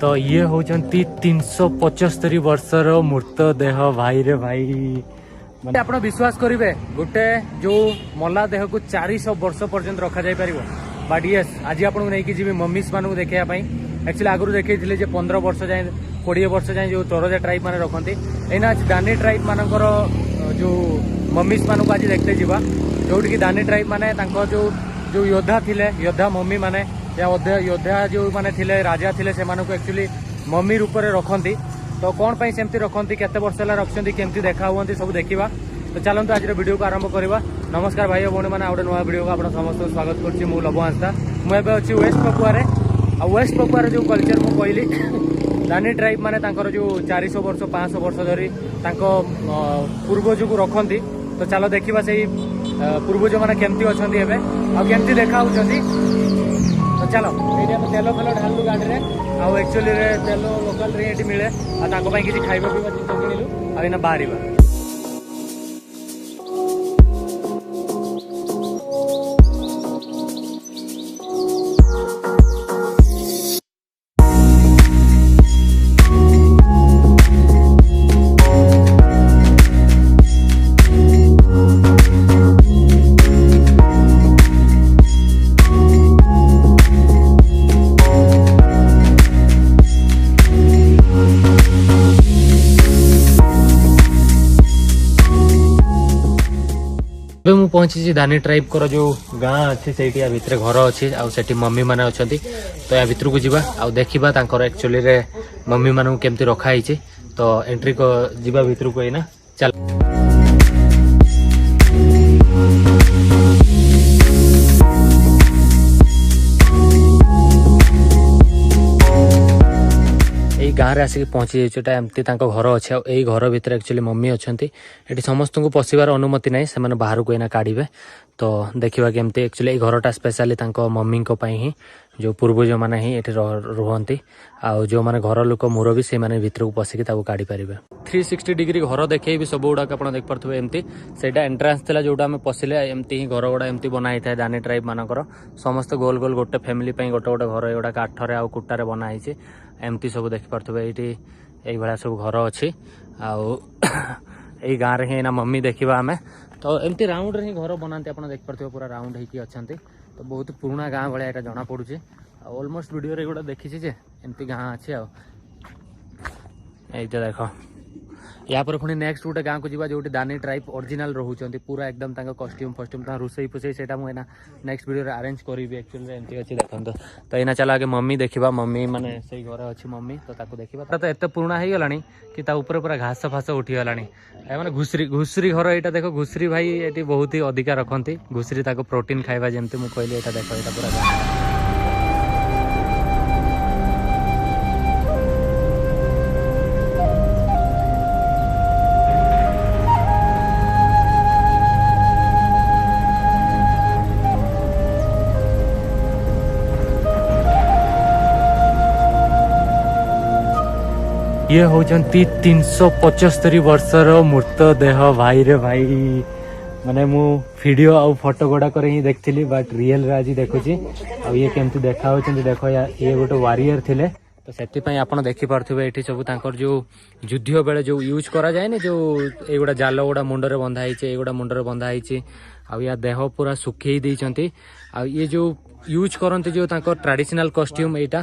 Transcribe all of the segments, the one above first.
तो ये होचंती 375 वर्षर मूर्त देह भाई रे भाई माने आपण विश्वास करिवे गोटे जो मला देह को 400 वर्ष पर्यंत रखा जाय परिबो बट यस आज आपन नै कि जीवी मम्मीस मानु देखैया पई एक्चुअली आगु देखैथिले जे 15 वर्ष जाय 20 वर्ष जाय जो चोरजा ट्राइब माने रखंती एना दानी ट्राइब मानकर जो मम्मीस मानु आज देखते जीवा जोटी कि दानी ट्राइब माने तांको जो योद्धा थिले योद्धा मम्मी माने या योद्धा जो माने थिले राजा थिले से मानको एक्चुअली मम्मी रूप में रखंती तो कौन पाई सेमती रखंती केते वर्ष ला रखछंती केमती देखा हुअंती सब देखिबा तो चलंतु आज वीडियो को आरंभ करबा। नमस्कार भाई भौणी माने आउडे नवा वीडियो को आपण समस्त स्वागत करछि मु लबो आस्था मु एबे अछि वेस्ट पपुआरे आ वेस्ट पपुआरे जो कल्चर मु कहली दानी ट्राइब माने तांकर जो 400 वर्ष 500 वर्ष धरी तांको पूर्वज को रखंती तो चलो देखिबा सेही पूर्वज माने केमती अछंती एबे आ केमती देखा होचंती तो चलो ये हम तेल फेल ढालू गाड़ी में आउ एक्चुअली तेल लोकल रे ये मिले आ किसी खाइबा पीवा जिन किणिलु आ बाहर मु पहुंची दानी ट्राइब कर जो गाँ अच्छी से भितर घर अच्छी आठ मम्मी मैंने अच्छा तो या भितर को जीवा आ देखा तांकर एक्चुअली रे मम्मी मानू केमती रखाई तो एंट्री को जीवा भितर को ना चल गाँव में आसिक पहुँची जाइए एमती घर अच्छे यही घर भितर एक्चुअली मम्मी अच्छा ये समस्त को पशिबार अनुमति ना से बाहर को एना काढ़े तो देखा केमती एक्चुअली घरटा स्पेशली मम्मी ही जो पूर्वज मैंने ही रुहंती आउ जो मैंने घर लोक मुरबी से भितर को पशिकी काढ़ी पारे 360 डिग्री घर देखे भी सब गुड़ाक आप देख पारे एमती से एंट्रांस था जोटा आम पशिले एमती ही घर गुड़ा एमती बनाई था दानी ट्राइब मानकर समस्त गोल गोल गोटे फैमिली गोटे गोटे घर एगुड़ा काठरे आउ कुटारे बनाई एमती सब देखिपे ये भाया सब घर अच्छी आई गाँव में ही मम्मी देखा आम तो एमती राउंड रे ही घर बनाते आप देखिपे पूरा राउंड होती अच्छा तो बहुत पुराना गाँव भाया यहाँ जना पड़ुचे ऑलमोस्ट वीडियो रे गोटा देखी जे एमती गाँ अच्छे आईटा देख या पर पुणी नेक्स्ट गोटे गाँव को जीवा जो दानी ट्राइब ओरिजिनल रोचंती पूरा एकदम कॉस्ट्यूम फस्ट्यूम रोसई फुसई से नेक्स्ट वीडियो अरेंज करी एक्चुअली एमती अच्छी देखते तो यहाँ चला आगे मम्मी देखा मम्मी माने से घर अच्छी मम्मी तो ताको देखा तो एत पुराना हो गलानी कि पूरा घास फास उठीगला मैंने घुसरी घर यहाँ देख घुसरी भाई ये बहुत ही अधिका रखती घुसरी प्रोटीन खाଇବା जमती मुझे कहली यहाँ देख यहाँ पूरा ये होचंती 375 वर्षर मूर्त देह भाई रे भाई माने मु वीडियो आ फोटो गुड़ा कर ही देखली बट रियल रे आज देखुची आ ये केमती देखा होचंती देखो ये गोटे वारियर थिले तो सेति पई आपण देखि पारथुबे एठी सब तांकर जो युद्ध बेले जो यूज करा जाय ने जो एगुडा जाल गुडा मुंडरे बंधा हिचे एगुडा मुंडरे बंधा हिचे आ या देह पूरा सुखई देइचंती आ ये जो यूज करंती जो तांकर ट्रेडिशनल कॉस्ट्यूम एटा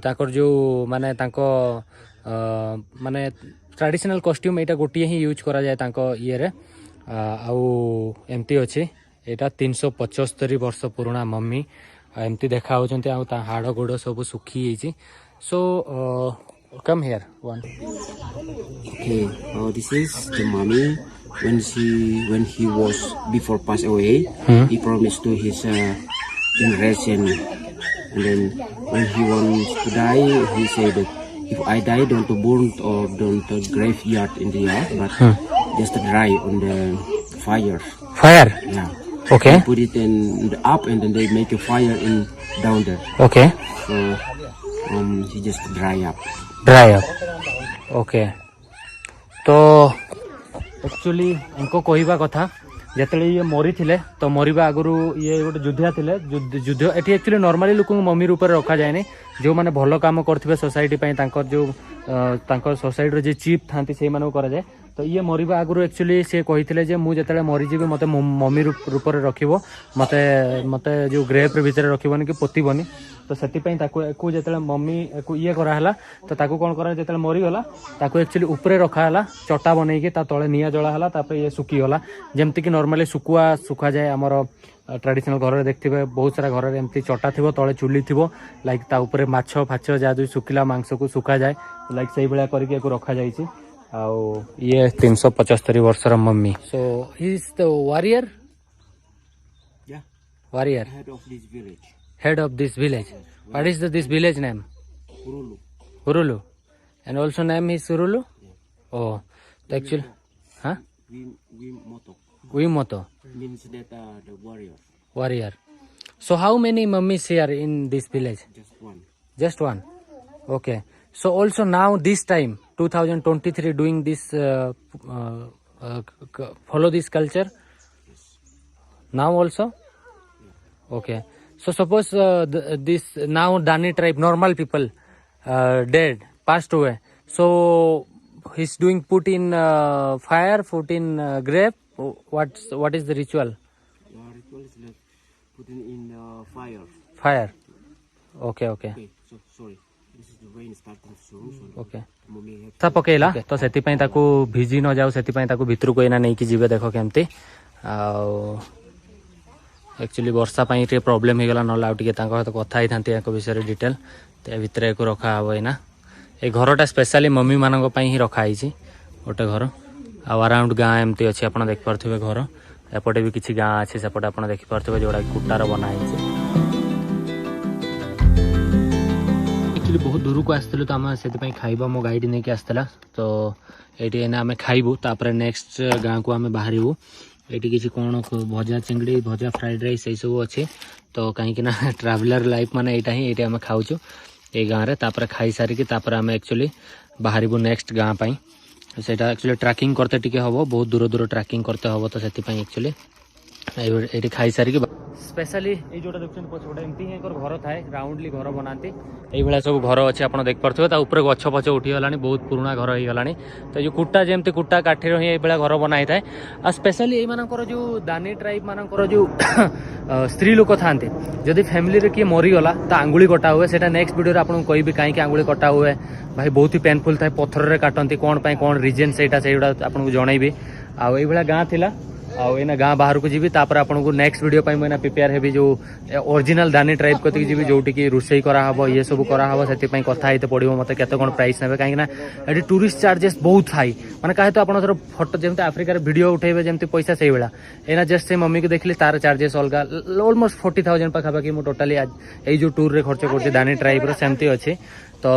तांकर जो माने तांको माने ट्रेडिशनल कॉस्ट्यूम एटा गोटे ही यूज करा जाए तांको ये रे आउ एमती अच्छे यहाँ 375 वर्ष पुराना मम्मी एमती देखा होचंती आ ता हाड़ गोड़ सब सुखी जाइए so come here one okay this is the mommy when he was before pass away he promised to his generation and then when he wants to die he said that if I die, don't burn or don't graveyard in the yard, but just dry on the fire. Fire? Yeah. Okay. They put it in the up and then they make a fire in down there. Okay. So he just dry up. Dry up. Okay. तो actually इनको कहवा कथा ଯେତେବେଳେ ଇଏ ମରିଥିଲେ ତ ମରିବା ଆଗରୁ ଇଏ ଗୋଟେ ଯୁଦ୍ଧିଆ ଥିଲେ ଯୁଦ୍ଧ ଏଠି ଆକ୍ଚୁଆଲି ନର୍ମାଲି ଲୋକଙ୍କୁ ମମି ରୂପରେ ରଖାଯାଏନି ଯେଉଁମାନେ ଭଲ କାମ କରିଥିବେ ସୋସାଇଟି ପାଇଁ ତାଙ୍କର ଯେଉଁ ତାଙ୍କ ସୋସାଇଟିର ଯିଏ ଚିଫ୍ ଥାନ୍ତି ସେଇମାନଙ୍କୁ କରାଯାଏ ତ ଇଏ ମରିବା ଆଗରୁ ଆକ୍ଚୁଆଲି ସେ କହିଥିଲେ ଯେ ମୁଁ ଯେତେବେଳେ ମରିଯିବି ମୋତେ ମମି ରୂପରେ ରଖିବ ମୋତେ ମୋତେ ଯେଉଁ ଗ୍ରେଭ୍ ଭିତରେ ରଖିବନି କି ପୋତିବନି ତ ସେଥିପାଇଁ ତାକୁ ଯେତେବେଳେ ମମି ଇଏ କରାହେଲା ତ ତାକୁ କ'ଣ କରାହେଲା ଯେତେବେଳେ ମରିଗଲା ତାକୁ ଆକ୍ଚୁଆଲି ଉପରେ ରଖାହେଲା ଚଟା ବନେଇକି ତା ତଳେ ନିଆଁ ଜଳା ହେଲା ତାପରେ ଇଏ ଶୁଖିଗଲା ଯେମିତିକି ନର୍ମାଲି ଶୁଖାଯାଏ ଆମର ट्रेडिशनल घर देखिए बहुत सारा घर एमती चटा थी तले चुली थी लाइक ता ऊपर माछ फाछ जहाँ जो सुखिला मांस को सुखा जाए लाइक से भाया करके रखा जाए ये 375 वर्षर mummy so he is the warrior warrior head of this village what is this village name Urulu and also name is Urulu oh actually huh Wimoto means that the warrior. So how many mummies here in this village? Just one. Okay. So also now this time 2023 doing this follow this culture. Now also. Okay. So suppose this now Dani tribe normal people dead passed away. So he's doing put in fire, put in grave. What is the ritual? Ritual is like putting in fire. Fire. Okay. So sorry. This is the rain starting soon. So Okay. mommy have ता पकेला तो सेति पई ताको भिजी न जाऊ सेति पई ताको भितरु को एना नै कि जीवे देखो केमती एक्चुअली वर्षा पई टे प्रॉब्लम हे गला न लाउ टिके ताको तो कथा ही थांती एको विषय डिटेल ते भितरे को रखा हबो एना ए घरटा स्पेशली मम्मी मानक पई ही रखा आइछि ओटे घर आ अराउंड गाँ एमती अच्छे आप देखिपे घर एपटे भी किसी गाँ अच्छे सेपटे आप देखिपे जोड़ा कुटार बना एक्चुअली बहुत दूर को आसलु तो आम से खाइबा मो गाइड नहीं आसला तो ये आम खाइबू तापर नेक्स्ट गाँ को आम बाहर ये किसी कौन भजा चिंगड़ी भजा फ्राइड राइस यही सब अच्छे तो कहीं ट्रावेलर लाइफ माने यहाँ ही आम खाऊँ ये गाँव में तापर खाई सारिकी तापर आम एक्चुअली बाहर नेक्स्ट गाँ पाई सेटा एक्चुअली ट्रैकिंग करते टिके हबो बहुत दूर दूर ट्रैकिंग करते हबो तो सेति पई एक्चुअली एटी खाई सारी के स्पेशली ए जोटा देखछन पछोटा एमती ही एकर घर थाए राउंडली घर बनाती एई भला सब घर अछि आपण देख परथबे ता ऊपर गछ पछ उठी गलानी बहुत पुराना घर होई गलानी तो जो कुट्टा जेमते कुट्टा काठी रही एई भला घर बनाई थाए आ स्पेशली एई मानकर जो दानी ट्राइब मानकर जो स्त्री लोक थांते जदि फैमिली रे की मरी गला ता आंगुली कटा हुए सेटा नेक्स्ट वीडियो रे आपन कहबी काहे कि आंगुली कटा हुए भाई बहुत ही पेनफुल थाए पत्थर रे काटंती कोन पई कोन रीजन सेटा आपन को जणाइबी आ एई भला गां थिला आना गाँ बाहर को जी तापर आपको नेक्स्ट वीडियो पे मैं प्रिपेयर हेबी जो ओरिजिनल दानी ट्राइब कति जी जोटि कि रोषे कराहब ये सब कराहब से कथा होते पड़ो मत केते कौन प्राइस ने कहीं ये टूरिस्ट चार्जेस बहुत हाई माने कहे तो आप फोटो जमी आफ्रिकार वीडियो उठेबे जमी पैसा से भाया एना जस्ट से मम्मी को देखली तार चार्जेस अलग ऑलमोस्ट 40,000 पाखापाखि मुझे टोटाली ये जो टूर रे खर्च कर दानी ट्राइब सेमती अच्छे तो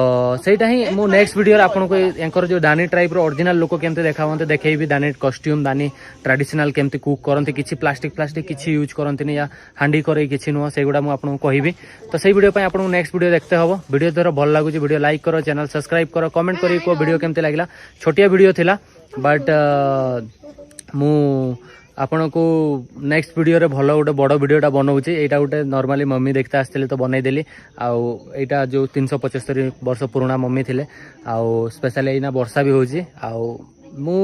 सहीटा ही मु नेक्स्ट वीडियो आपको एंकर जो दानी ट्राइब ओरिजिनल लोक केमते देखावंते देखैबी दानी कॉस्ट्यूम दानी ट्रेडिशनल केमते कुक करंती किछि प्लास्टिक किछि यूज करंती या हांडी करे किछि नुह सेगुडा मु आपको कहबी तो सही वीडियो पे आपको नेक्स्ट वीडियो देखते हबो वीडियो द्वारा भल लागुची वीडियो लाइक करो चैनल सब्सक्राइब करो कमेंट करी को वीडियो केमते लागला छोटिया वीडियो थिला बट मु आपण को नेक्स्ट वीडियो रे भलो गोटे बड़ वीडियोटा बनाऊँगी यहाँ गोटे नॉर्मली मम्मी देखते आसते तो बनईदेली आईटा जो 375 वर्ष पुराना मम्मी थिले आउ स्पेशली एना वर्षा भी होची आउ मु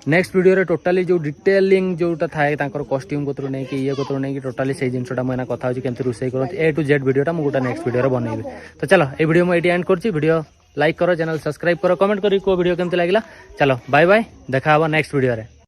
नेक्स्ट वीडियो रे टोटाली जो डिटेलिंग जोटा थाए तांकर कॉस्ट्यूम कोतरो नै कि ये कोतरो नै कि टोटाली से जिनसटा मैं कथा होची केमति रोसई करत ए टू जेड वीडियोटा मु गोटा नेक्स्ट वीडियो रे बनैबे तो चलो ए वीडियो मैं एटी एंड करची वीडियो लाइक करो चैनल सब्सक्राइब करो कमेंट करी को वीडियो केमति लागला चलो बाय बाय देखा हबा नेक्स्ट वीडियो रे।